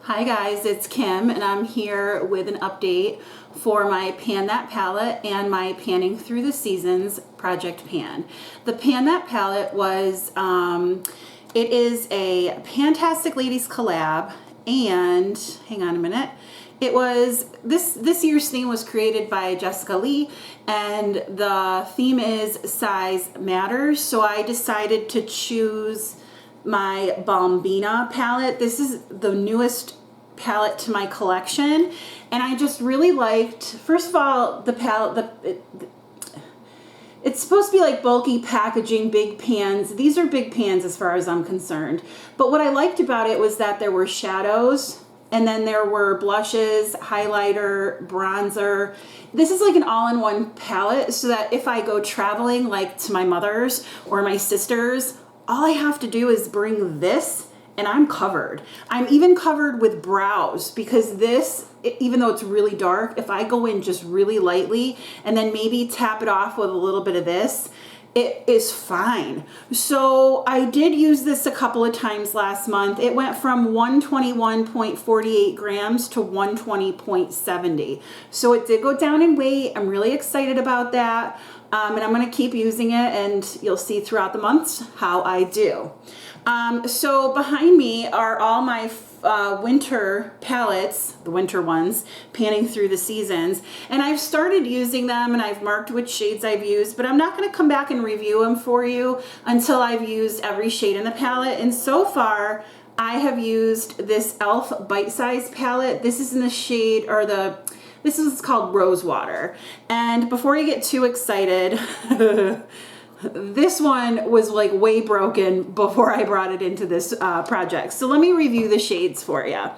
Hi guys, it's Kim and I'm here with an update for my Pan That palette and my Panning Through the Seasons Project Pan. The Pan That palette was, it is a PANtastic Ladies collab, and hang on a minute. It was, this year's theme was created by Jessica Lee, and the theme is Size Matters, so I decided to choose my Bombina palette. This is the newest palette to my collection, and I just really liked, first of all, the palette, it's supposed to be like bulky packaging, big pans. These are big pans as far as I'm concerned. But what I liked about it was that there were shadows, and then there were blushes, highlighter, bronzer. This is like an all-in-one palette, so that if I go traveling like to my mother's or my sister's, all I have to do is bring this and I'm covered. I'm even covered with brows, because this, even though it's really dark, if I go in just really lightly and then maybe tap it off with a little bit of this, it is fine. So I did use this a couple of times last month. It went from 121.48 grams to 120.70. So it did go down in weight. I'm really excited about that. And I'm going to keep using it, and you'll see throughout the months how I do. So behind me are all my winter palettes, the winter ones, Panning Through the Seasons. And I've started using them, and I've marked which shades I've used, but I'm not going to come back and review them for you until I've used every shade in the palette. And so far, I have used this e.l.f. Bite Size palette. This is in the shade, or this is called Rosewater. And before you get too excited, this one was like way broken before I brought it into this project. So let me review the shades for you.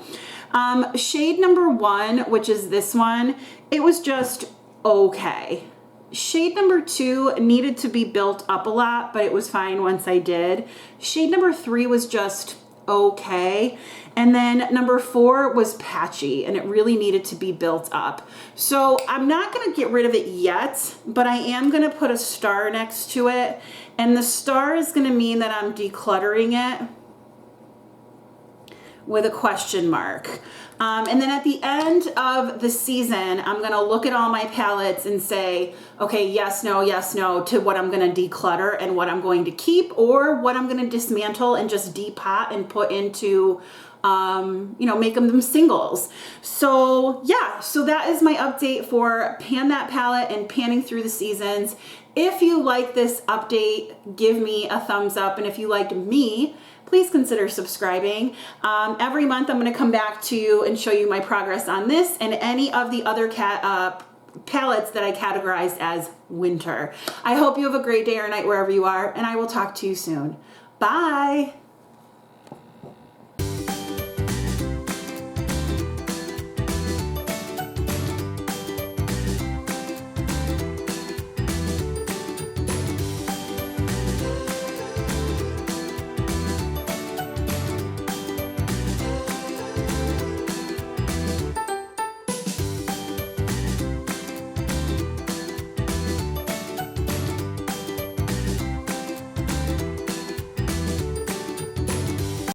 Shade number 1, which is this one, it was just okay. Shade number 2 needed to be built up a lot, but it was fine once I did. Shade number 3 was just okay. And then number 4 was patchy, and it really needed to be built up. So I'm not going to get rid of it yet, but I am going to put a star next to it. And the star is going to mean that I'm decluttering it with a question mark. And then at the end of the season, I'm going to look at all my palettes and say, okay, yes, no, to what I'm going to declutter and what I'm going to keep, or what I'm going to dismantle and just depot and put into, make them singles. So yeah, so that is my update for Pan That palette and Panning Through the Seasons. If you like this update, give me a thumbs up. And if you liked me, please consider subscribing. Every month I'm going to come back to you and show you my progress on this and any of the other palettes that I categorized as winter. I hope you have a great day or night wherever you are, and I will talk to you soon. Bye.